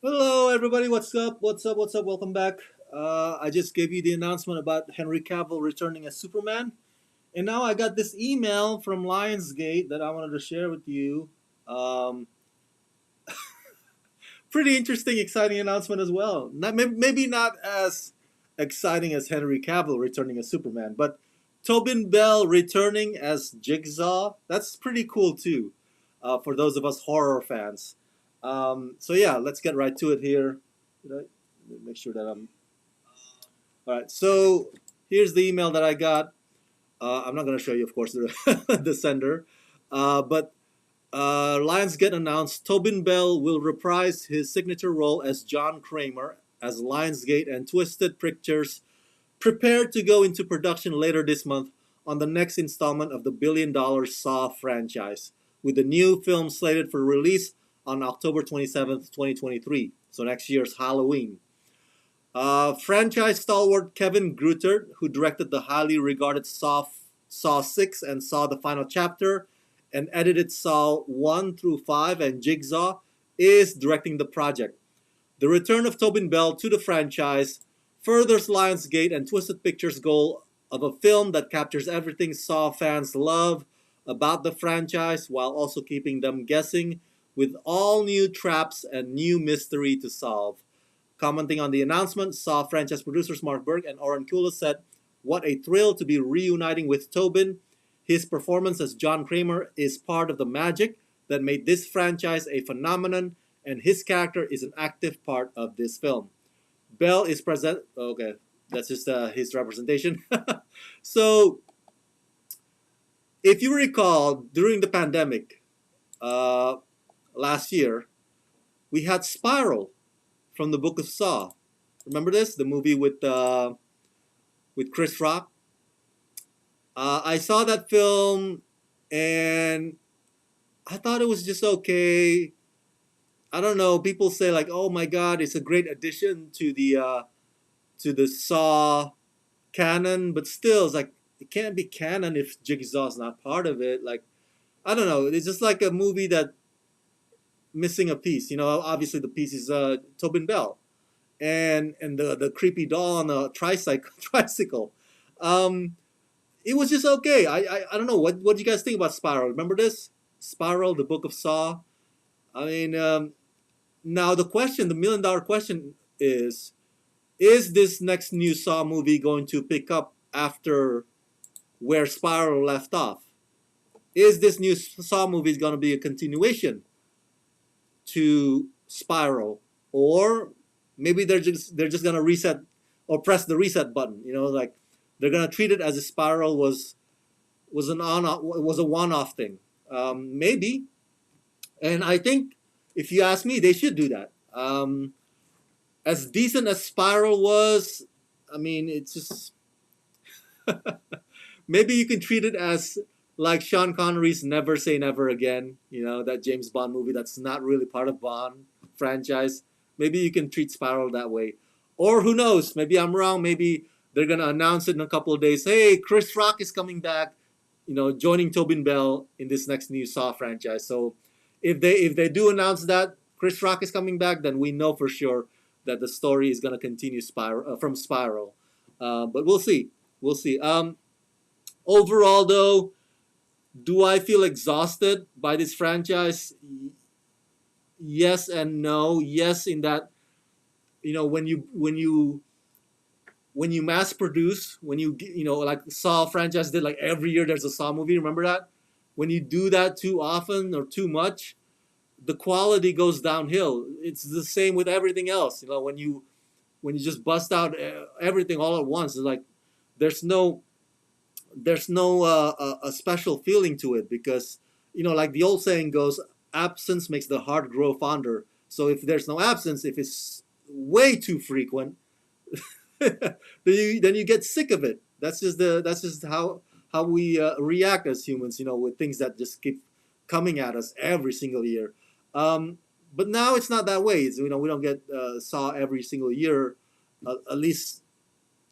Hello, everybody. What's up? What's up? What's up? Welcome back. I just gave you the announcement about Henry Cavill returning as Superman, and now I got this email from Lionsgate that I wanted to share with you. Um, Pretty interesting, exciting announcement as well. Maybe not as exciting as Henry Cavill returning as Superman, but Tobin Bell returning as Jigsaw. That's pretty cool too, for those of us horror fans. So yeah, let's get right to it here. Did I make sure that I'm all right? So here's the email that I got. I'm not going to show you, of course, the sender, but Lionsgate announced Tobin Bell will reprise his signature role as John Kramer as Lionsgate and Twisted Pictures prepare to go into production later this month on the next installment of the billion-dollar Saw franchise, with the new film slated for release on October 27th, 2023, so next year's Halloween. Franchise stalwart Kevin Greutert, who directed the highly regarded Saw 6 and Saw the Final Chapter, and edited Saw 1 through 5 and Jigsaw, is directing the project. The return of Tobin Bell to the franchise furthers Lionsgate and Twisted Pictures' goal of a film that captures everything Saw fans love about the franchise while also keeping them guessing with all new traps and new mystery to solve. Commenting on the announcement, Saw franchise producers Mark Berg and Oren Kula said, "What a thrill to be reuniting with Tobin. His performance as John Kramer is part of the magic that made this franchise a phenomenon, and his character is an active part of this film." Bell is present. Okay, that's just his representation. So, if you recall, during the pandemic uh, last year, we had Spiral from the Book of Saw. Remember this? The movie with Chris Rock. I saw that film and I thought it was just okay. I don't know. People say like, "Oh my God, it's a great addition to the Saw canon," but still, it's like it can't be canon if Jigsaw's not part of it. Like, I don't know. It's just like a movie that missing a piece. Obviously the piece is Tobin Bell and the creepy doll on the tricycle. Um, it was just okay. I don't know what do you guys think about Spiral. Remember this Spiral, the Book of Saw. I mean, now the $1 million question is this next new Saw movie going to pick up after where Spiral left off? Is this new Saw movie going to be a continuation to Spiral, or maybe they're just gonna reset or press the reset button? Like they're gonna treat it as if Spiral was a one-off thing. Maybe, and I think if you ask me, they should do that. As decent as Spiral was, I mean, it's just maybe you can treat it as like Sean Connery's Never Say Never Again, that James Bond movie that's not really part of Bond franchise. Maybe you can treat Spiral that way. Or who knows, maybe I'm wrong. Maybe they're going to announce it in a couple of days. Hey, Chris Rock is coming back, joining Tobin Bell in this next new Saw franchise. So if they do announce that Chris Rock is coming back, then we know for sure that the story is going to continue from Spiral. But we'll see. We'll see. Overall, though, do I feel exhausted by this franchise? Yes and no. Yes, in that when you mass produce, when like Saw franchise did, like every year there's a Saw movie. Remember that? When you do that too often or too much, the quality goes downhill. It's the same with everything else. When you just bust out everything all at once, it's like there's no a special feeling to it, because like the old saying goes, absence makes the heart grow fonder. So if there's no absence, if it's way too frequent, then you get sick of it. That's just how we react as humans, with things that just keep coming at us every single year. But now it's not that way. We don't get Saw every single year, at least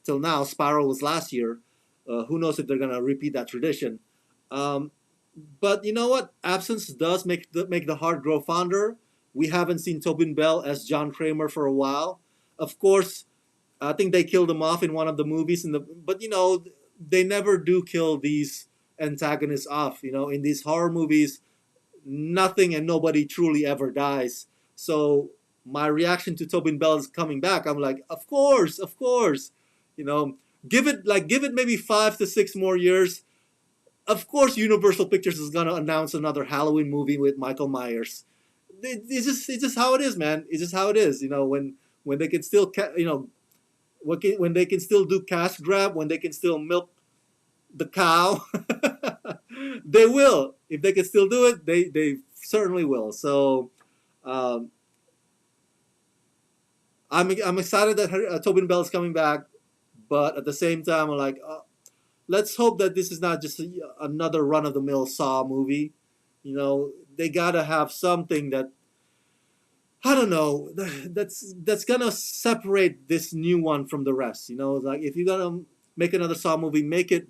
till now. Spiral was last year. Who knows if they're gonna repeat that tradition? Um, but you know what? Absence does make the heart grow fonder. We haven't seen Tobin Bell as John Kramer for a while. Of course, I think they killed him off in one of the movies. But they never do kill these antagonists off. In these horror movies, nothing and nobody truly ever dies. So my reaction to Tobin Bell's coming back, I'm like, of course, of course. You know, give it maybe 5 to 6 more years. Of course, Universal Pictures is gonna announce another Halloween movie with Michael Myers. It's just how it is, man. It's just how it is. When they can still when they can still do cash grab, when they can still milk the cow, they will. If they can still do it, they certainly will. So um, I'm excited that Tobin Bell is coming back, but at the same time, I'm like, let's hope that this is not just another run of the mill Saw movie. They gotta have something that, I don't know, that's gonna separate this new one from the rest. Like if you're gonna make another Saw movie, make it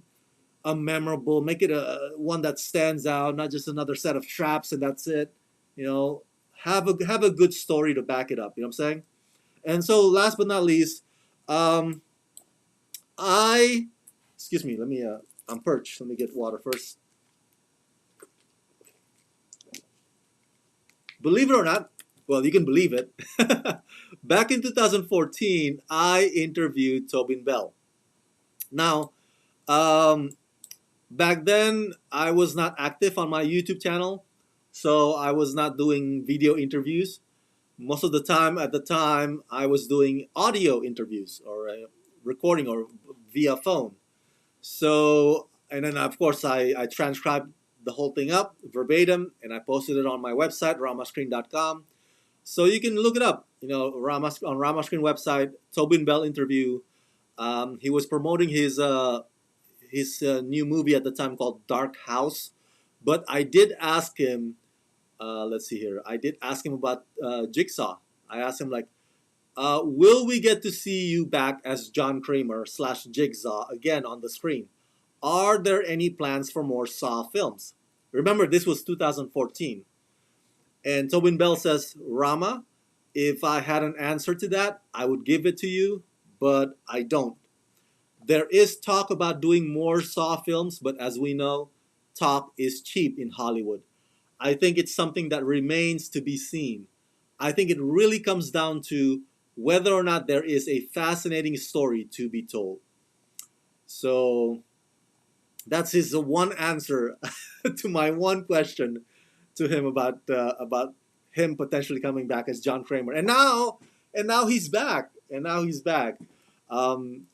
a memorable, make it a one that stands out, not just another set of traps and that's it. You know, have a good story to back it up. You know what I'm saying? And so, last but not least, um, I excuse me. Let me. I'm perched. Let me get water first. Believe it or not, well, you can believe it. Back in 2014, I interviewed Tobin Bell. Now, um, back then, I was not active on my YouTube channel, so I was not doing video interviews. Most of the time, at the time, I was doing audio interviews or recording or via phone. So, and then of course, I transcribed the whole thing up verbatim and I posted it on my website, ramascreen.com. So you can look it up. On Ramascreen website, Tobin Bell interview. He was promoting his new movie at the time called Dark House. But I did ask him, let's see here, I did ask him about Jigsaw. I asked him, like, will we get to see you back as John Kramer slash Jigsaw again on the screen? Are there any plans for more Saw films? Remember, this was 2014. And Tobin Bell says, Rama, if I had an answer to that, I would give it to you, but I don't. There is talk about doing more Saw films, but as we know, talk is cheap in Hollywood. I think it's something that remains to be seen. I think it really comes down to whether or not there is a fascinating story to be told. So that's his one answer to my one question to him about him potentially coming back as John Kramer. And now he's back. And now he's back. Um,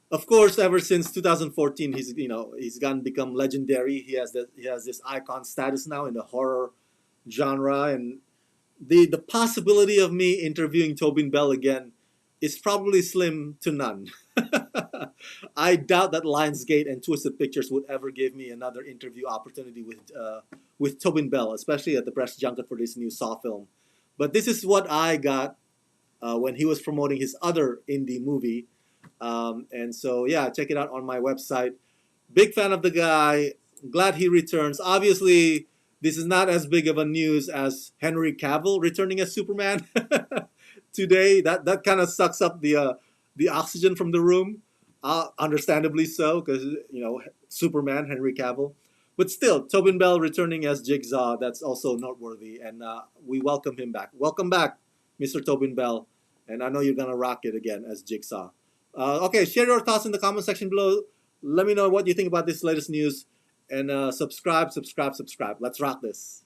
of course, ever since 2014, he's gone become legendary. He has this icon status now in the horror genre, and the possibility of me interviewing Tobin Bell again is probably slim to none. I doubt that Lionsgate and Twisted Pictures would ever give me another interview opportunity with Tobin Bell, especially at the press junket for this new Saw film. But this is what I got when he was promoting his other indie movie. And so, yeah, check it out on my website. Big fan of the guy. Glad he returns. Obviously, this is not as big of a news as Henry Cavill returning as Superman today. That kind of sucks up the oxygen from the room. Understandably so, because Superman, Henry Cavill. But still, Tobin Bell returning as Jigsaw, that's also noteworthy, and we welcome him back. Welcome back, Mr. Tobin Bell, and I know you're gonna rock it again as Jigsaw. Okay, share your thoughts in the comment section below. Let me know what you think about this latest news, and subscribe. Let's rock this.